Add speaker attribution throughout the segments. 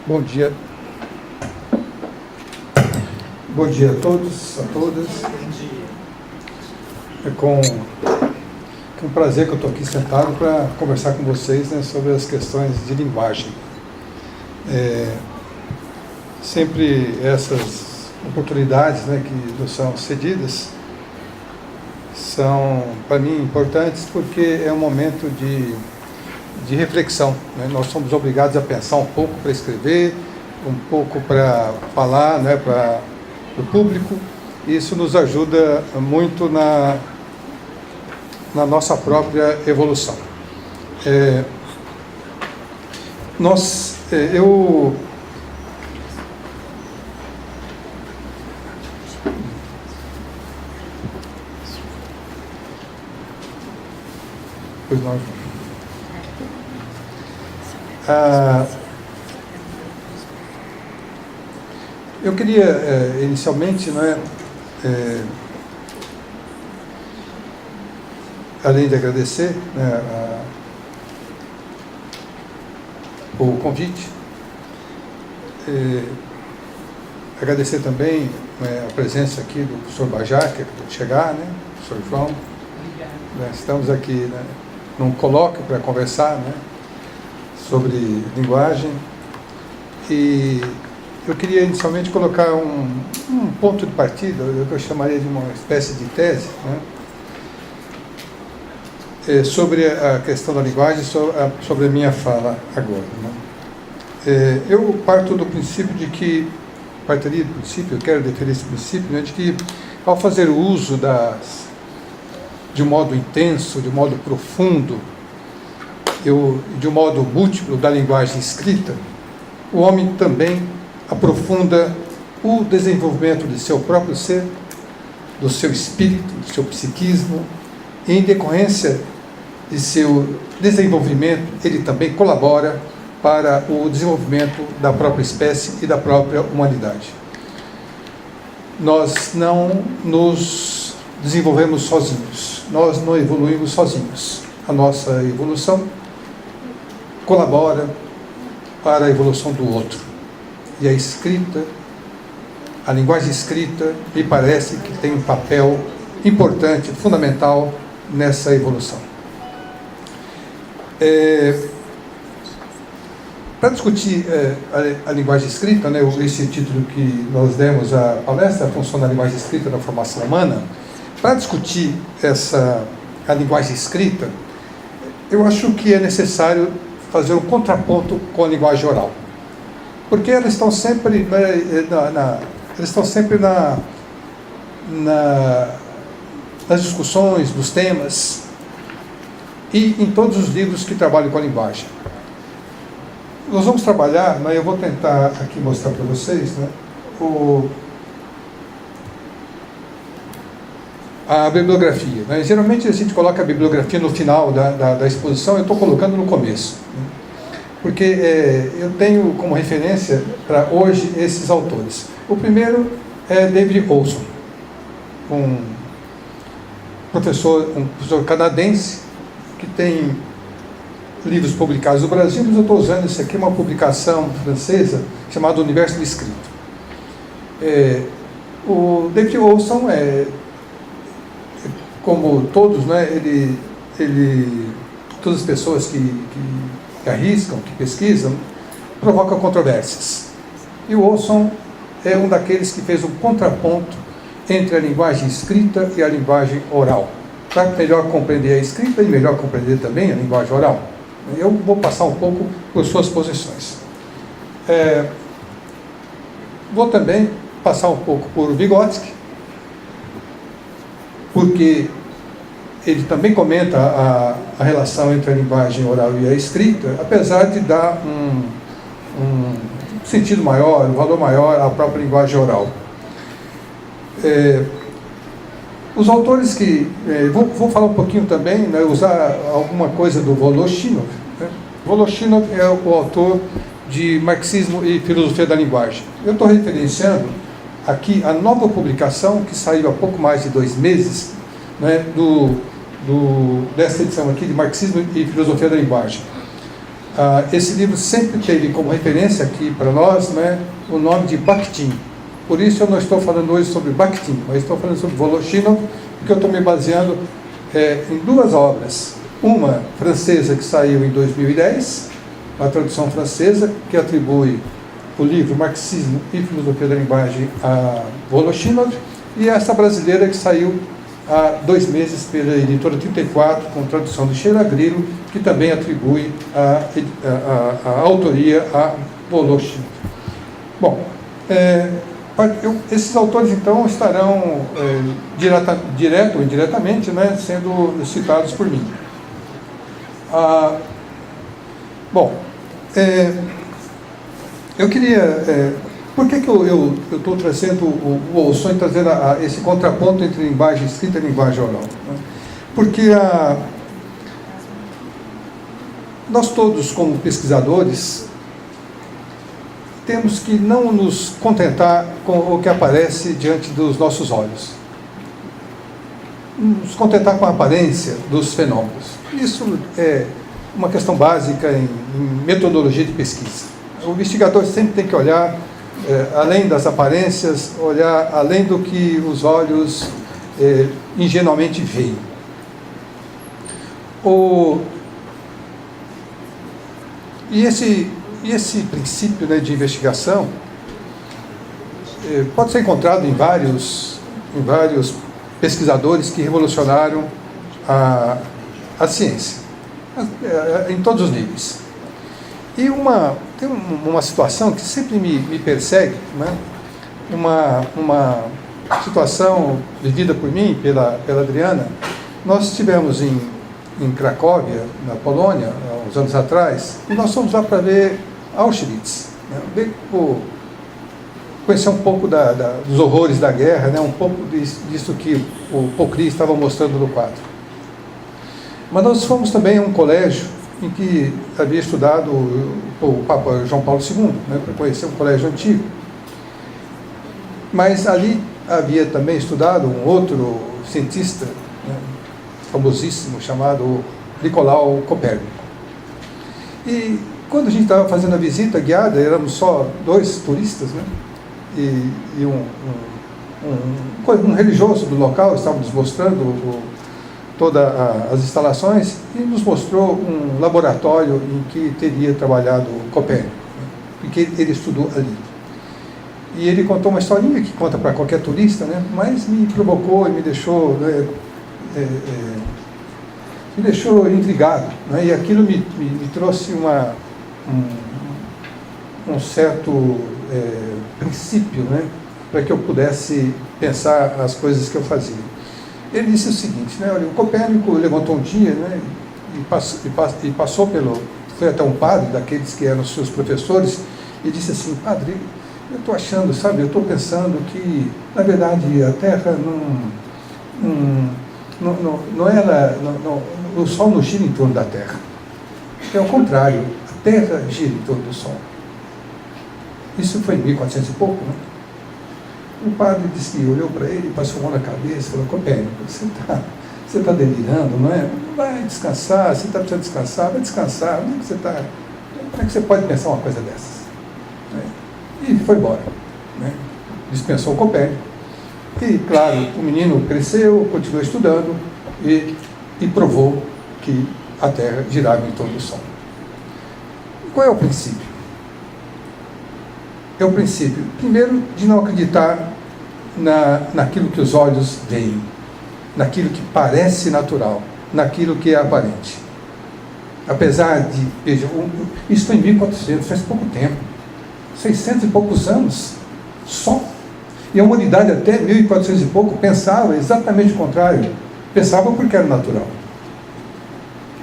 Speaker 1: Bom dia. Bom dia a todos, a todas. É com prazer que eu estou aqui sentado para conversar com vocês, né, sobre as questões de linguagem. Sempre essas oportunidades, né, que nos são cedidas são, para mim, importantes porque é um momento de reflexão, né? Nós somos obrigados a pensar um pouco para escrever, um pouco para falar, né, para o público. Isso nos ajuda muito na nossa própria evolução. Pois não. Eu queria, inicialmente, né, além de agradecer, né, o convite, agradecer também, né, a presença aqui do professor Bajá, que acabou de chegar, né, professor João. Né, estamos aqui, né, num colóquio para conversar, né, sobre linguagem, e eu queria inicialmente colocar um ponto de partida, o que eu chamaria de uma espécie de tese, né, sobre a questão da linguagem, sobre a minha fala agora. Né. Eu parto do princípio eu quero defender esse princípio, né, de que ao fazer o uso de um modo intenso, de um modo profundo, de um modo múltiplo da linguagem escrita, o homem também aprofunda o desenvolvimento de seu próprio ser, do seu espírito, do seu psiquismo, e em decorrência de seu desenvolvimento, ele também colabora para o desenvolvimento da própria espécie e da própria humanidade. Nós não nos desenvolvemos sozinhos, nós não evoluímos sozinhos. A nossa evolução colabora para a evolução do outro. E a linguagem escrita, me parece que tem um papel importante, fundamental nessa evolução. Para discutir a linguagem escrita, né, esse título que nós demos à palestra, a função da linguagem escrita na formação humana, para discutir a linguagem escrita, eu acho que é necessário fazer um contraponto com a linguagem oral. Porque elas estão sempre, nas discussões, nos temas, e em todos os livros que trabalham com a linguagem. Nós vamos trabalhar, né, eu vou tentar aqui mostrar para vocês, né, a bibliografia. Né? Geralmente a gente coloca a bibliografia no final da exposição, eu estou colocando no começo. Né? Porque eu tenho como referência para hoje esses autores. O primeiro é David Olson, um professor canadense que tem livros publicados no Brasil, mas eu estou usando isso aqui, uma publicação francesa chamada Universo do Escrito. O David Olson como todos, né, todas as pessoas que arriscam, que pesquisam, provocam controvérsias. E o Olson é um daqueles que fez um contraponto entre a linguagem escrita e a linguagem oral, para melhor compreender a escrita e melhor compreender também a linguagem oral. Eu vou passar um pouco por suas posições. Vou também passar um pouco por Vygotsky, porque ele também comenta a relação entre a linguagem oral e a escrita, apesar de dar um sentido maior, um valor maior à própria linguagem oral. Os autores que... vou falar um pouquinho também, né, usar alguma coisa do Voloshinov. Né? Voloshinov é o autor de Marxismo e Filosofia da Linguagem. Eu estou referenciando aqui a nova publicação que saiu há pouco mais de 2 meses, né, dessa edição aqui de Marxismo e Filosofia da Linguagem. Esse livro sempre teve como referência aqui para nós, né, o nome de Bakhtin. Por isso eu não estou falando hoje sobre Bakhtin, mas estou falando sobre Voloshinov, porque eu estou me baseando em duas obras. Uma francesa que saiu em 2010, uma tradução francesa, que atribui o livro Marxismo e Filosofia da Linguagem a Voloshinov, e essa brasileira que saiu há 2 meses pela editora 34, com tradução de Sheila Grilo, que também atribui a autoria a Voloshinov. Bom, esses autores então estarão direto ou indiretamente, né, sendo citados por mim. Bom, eu queria... por que eu estou trazendo o sonho de trazer esse contraponto entre linguagem escrita e linguagem oral? Né? Porque nós todos, como pesquisadores, temos que não nos contentar com o que aparece diante dos nossos olhos. Nos contentar com a aparência dos fenômenos. Isso é uma questão básica em metodologia de pesquisa. O investigador sempre tem que olhar além das aparências, olhar além do que os olhos ingenuamente veem. E esse princípio, né, de investigação pode ser encontrado em vários pesquisadores que revolucionaram a ciência, em todos os níveis. E tem uma situação que sempre me persegue, né? Uma situação vivida por mim, pela Adriana. Nós estivemos em Cracóvia, na Polônia, há uns anos atrás, e nós fomos lá para ver Auschwitz, né? Conhecer um pouco dos horrores da guerra, né? Um pouco disso que o Pocri estava mostrando no quadro. Mas nós fomos também a um colégio em que havia estudado o Papa João Paulo II, né, para conhecer um colégio antigo. Mas ali havia também estudado um outro cientista, né, famosíssimo, chamado Nicolau Copérnico. E quando a gente estava fazendo a visita guiada, éramos só 2 turistas, né, e um religioso do local estava nos mostrando todas as instalações e nos mostrou um laboratório em que teria trabalhado Copérnico, né, porque ele estudou ali. E ele contou uma historinha que conta para qualquer turista, né, mas me provocou e me deixou intrigado, né, e aquilo me trouxe um certo princípio, né, para que eu pudesse pensar as coisas que eu fazia. Ele disse o seguinte, né, olha, o Copérnico levantou um dia, né, e passou foi até um padre, daqueles que eram seus professores, e disse assim: padre, eu estou achando, sabe, eu estou pensando que, na verdade, a Terra o Sol não gira em torno da Terra. É o contrário, a Terra gira em torno do Sol. Isso foi em 1400 e pouco, né? O padre disse que olhou para ele, passou a mão na cabeça e falou: Copérnico, você está delirando, não é? Vai descansar, você está precisando descansar, vai descansar, como é que você pode pensar uma coisa dessas? E foi embora, né? Dispensou o Copérnico. E, claro, o menino cresceu, continuou estudando e provou que a Terra girava em torno do Sol. Qual é o princípio? É o princípio, primeiro, de não acreditar naquilo que os olhos veem, naquilo que parece natural, naquilo que é aparente. Apesar de, veja, isso foi em 1400, faz pouco tempo, 600 e poucos anos, só. E a humanidade até 1400 e pouco pensava exatamente o contrário, pensava porque era natural.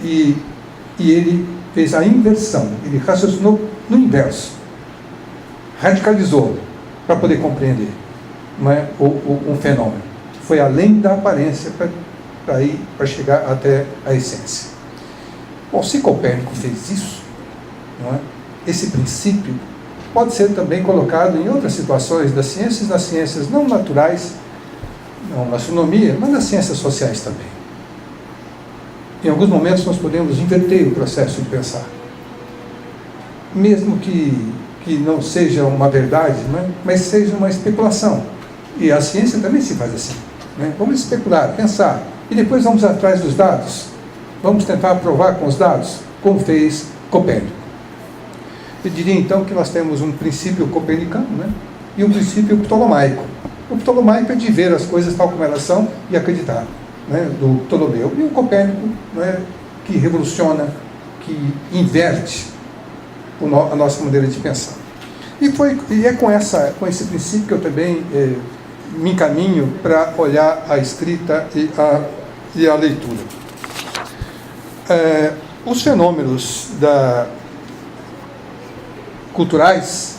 Speaker 1: E ele fez a inversão, ele raciocinou no inverso. Radicalizou para poder compreender, não é, um fenômeno. Foi além da aparência para chegar até a essência. Bom, se Copérnico fez isso, não é, esse princípio pode ser também colocado em outras situações das ciências não naturais, não na astronomia, mas nas ciências sociais também. Em alguns momentos nós podemos inverter o processo de pensar. mesmo que não seja uma verdade, né? Mas seja uma especulação. E a ciência também se faz assim, né? Vamos especular, pensar, e depois vamos atrás dos dados. Vamos tentar provar com os dados, como fez Copérnico. Eu diria então que nós temos um princípio copernicano, né? E um princípio ptolomaico. O ptolomaico é de ver as coisas tal como elas são e acreditar, né? Do Ptolomeu. E o Copérnico, né? Que revoluciona, que inverte a nossa maneira de pensar. E é com esse princípio que eu também me encaminho para olhar a escrita e a leitura. Os fenômenos culturais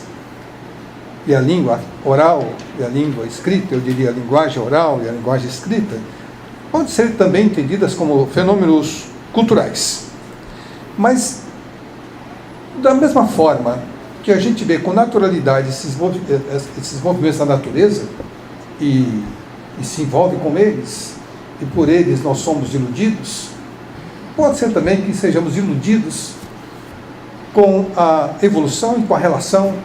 Speaker 1: e a língua oral e a língua escrita, eu diria a linguagem oral e a linguagem escrita, podem ser também entendidas como fenômenos culturais. Mas, da mesma forma que a gente vê com naturalidade esses movimentos da natureza e se envolve com eles, e por eles nós somos iludidos, pode ser também que sejamos iludidos com a evolução e com a relação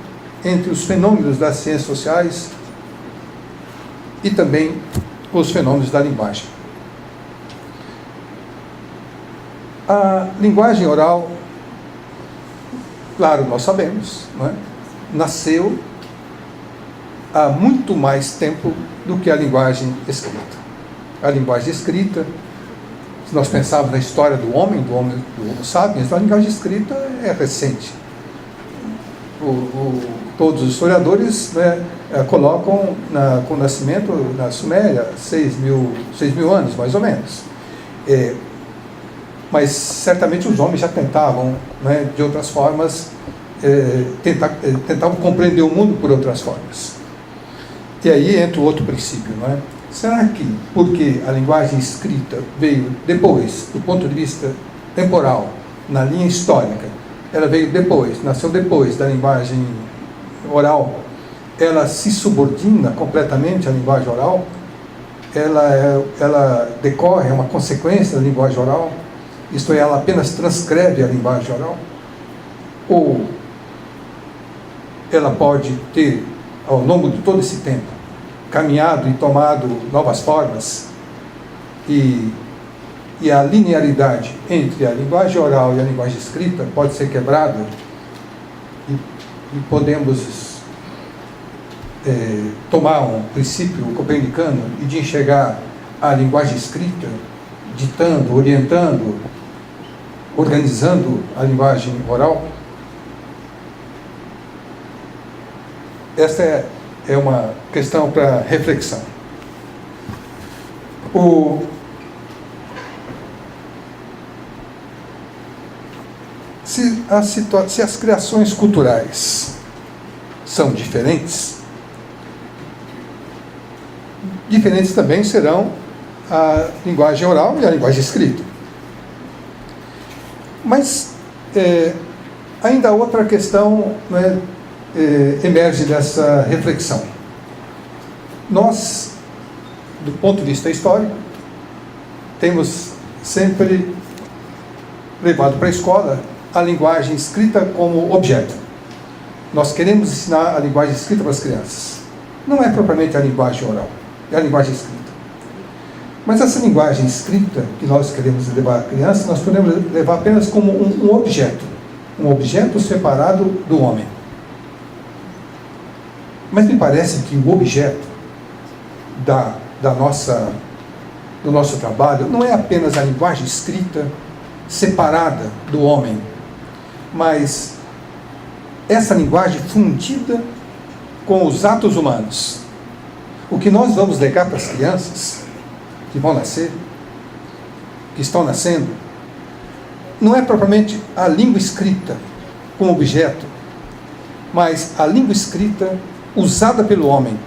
Speaker 1: entre os fenômenos das ciências sociais e também os fenômenos da linguagem. A linguagem oral, claro, nós sabemos, não é? Nasceu há muito mais tempo do que a linguagem escrita. A linguagem escrita, se nós pensarmos na história do Homo sapiens, a linguagem escrita é recente. Todos os historiadores, né, colocam com o nascimento na Suméria 6 mil anos, mais ou menos. Mas certamente os homens já tentavam, né, de outras formas, tentavam compreender o mundo por outras formas. E aí entra o outro princípio, não é? Será que, porque a linguagem escrita veio depois, do ponto de vista temporal, na linha histórica, ela veio depois, nasceu depois da linguagem oral, ela se subordina completamente à linguagem oral? Ela decorre, é uma consequência da linguagem oral? Isto é, ela apenas transcreve a linguagem oral? Ou ela pode ter, ao longo de todo esse tempo, caminhado e tomado novas formas, e a linearidade entre a linguagem oral e a linguagem escrita pode ser quebrada, e podemos tomar um princípio copernicano e de enxergar a linguagem escrita ditando, orientando, organizando a linguagem oral? Esta é uma questão para reflexão. Se as criações culturais são diferentes também serão a linguagem oral e a linguagem escrita. Mas ainda outra questão, né, emerge dessa reflexão. Nós, do ponto de vista histórico, temos sempre levado para a escola a linguagem escrita como objeto. Nós queremos ensinar a linguagem escrita para as crianças. Não é propriamente a linguagem oral, é a linguagem escrita. Mas essa linguagem escrita que nós queremos levar à criança, nós podemos levar apenas como um objeto separado do homem. Mas me parece que o objeto do nosso trabalho não é apenas a linguagem escrita separada do homem, mas essa linguagem fundida com os atos humanos. O que nós vamos legar para as crianças que vão nascer, que estão nascendo, não é propriamente a língua escrita como objeto, mas a língua escrita usada pelo homem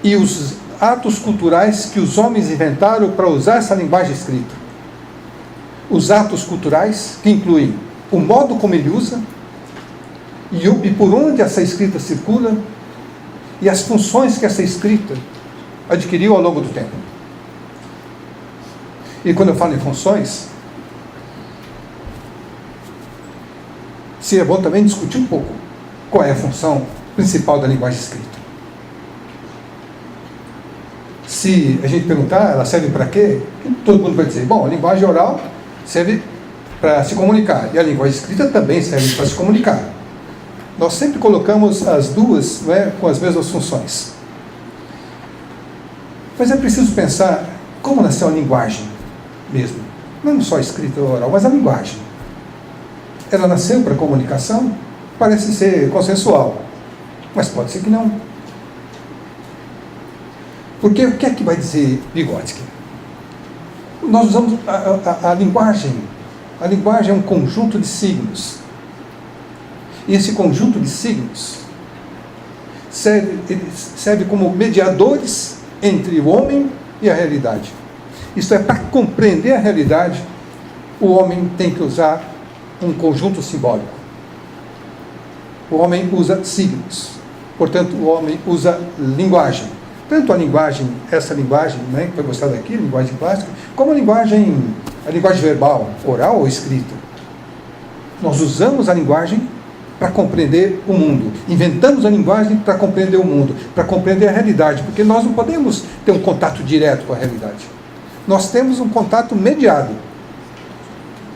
Speaker 1: e os atos culturais que os homens inventaram para usar essa linguagem escrita. Os atos culturais que incluem o modo como ele usa e por onde essa escrita circula e as funções que essa escrita adquiriu ao longo do tempo. E quando eu falo em funções, seria bom também discutir um pouco qual é a função principal da linguagem escrita. Se a gente perguntar, ela serve para quê? Todo mundo vai dizer, bom, a linguagem oral serve para se comunicar, e a linguagem escrita também serve para se comunicar. Nós sempre colocamos as duas, não é, com as mesmas funções. Mas é preciso pensar como nasceu a linguagem mesmo. Não só a escrita oral, mas a linguagem. Ela nasceu para comunicação? Parece ser consensual, mas pode ser que não. Porque o que é que vai dizer Vygotsky? Nós usamos a linguagem. A linguagem é um conjunto de signos. E esse conjunto de signos serve como mediadores entre o homem e a realidade. Isto é, para compreender a realidade, o homem tem que usar um conjunto simbólico. O homem usa signos. Portanto, o homem usa linguagem. Tanto a linguagem, essa linguagem, né, que foi mostrada aqui, a linguagem clássica, como a linguagem verbal, oral ou escrita. Nós usamos a linguagem para compreender o mundo. Inventamos a linguagem para compreender o mundo, para compreender a realidade, porque nós não podemos ter um contato direto com a realidade. Nós temos um contato mediado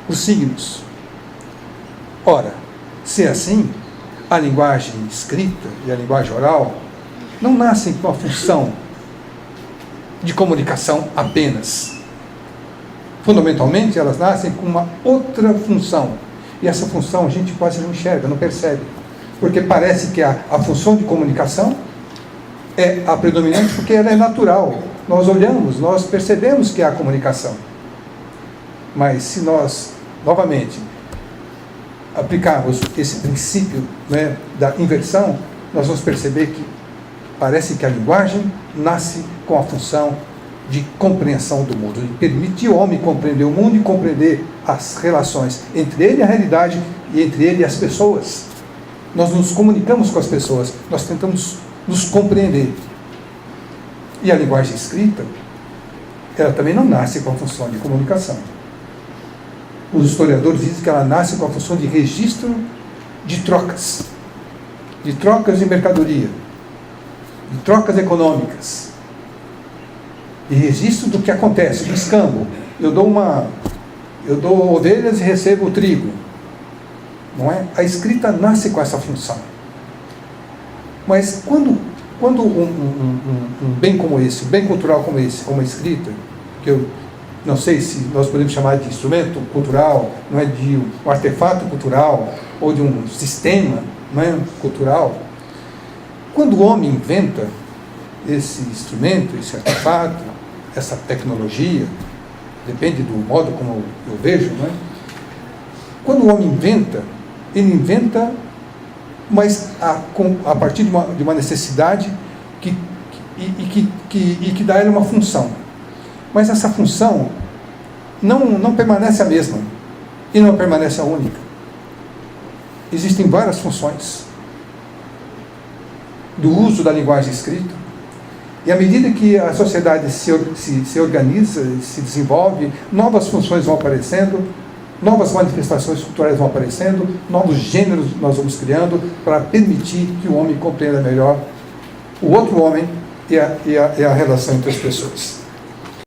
Speaker 1: por signos. Ora, se é assim, a linguagem escrita e a linguagem oral não nascem com a função de comunicação apenas. Fundamentalmente, elas nascem com uma outra função. E essa função a gente quase não enxerga, não percebe. Porque parece que a função de comunicação é a predominante porque ela é natural. Nós olhamos, nós percebemos que há comunicação. Mas se nós, novamente, aplicarmos esse princípio, né, da inversão, nós vamos perceber que parece que a linguagem nasce com a função de compreensão do mundo, de permitir o homem compreender o mundo e compreender as relações entre ele e a realidade e entre ele e as pessoas. Nós nos comunicamos com as pessoas, nós tentamos nos compreender. E a linguagem escrita, ela também não nasce com a função de comunicação. Os historiadores dizem que ela nasce com a função de registro de trocas de mercadoria, de trocas econômicas, de registro do que acontece, do escambo. Eu dou ovelhas e recebo trigo. Não é? A escrita nasce com essa função. Mas quando um bem como esse, um bem cultural como esse, como a escrita, que eu não sei se nós podemos chamar de instrumento cultural, não é, de um artefato cultural, ou de um sistema, não é, cultural, quando o homem inventa esse instrumento, esse artefato, essa tecnologia, depende do modo como eu vejo, não é? Quando o homem inventa, ele inventa, mas a partir de uma necessidade que dá a ele uma função. Mas essa função não permanece a mesma e não permanece a única. Existem várias funções do uso da linguagem escrita, e à medida que a sociedade se organiza, se desenvolve, novas funções vão aparecendo, novas manifestações culturais vão aparecendo, novos gêneros nós vamos criando para permitir que o homem compreenda melhor o outro homem e a relação entre as pessoas.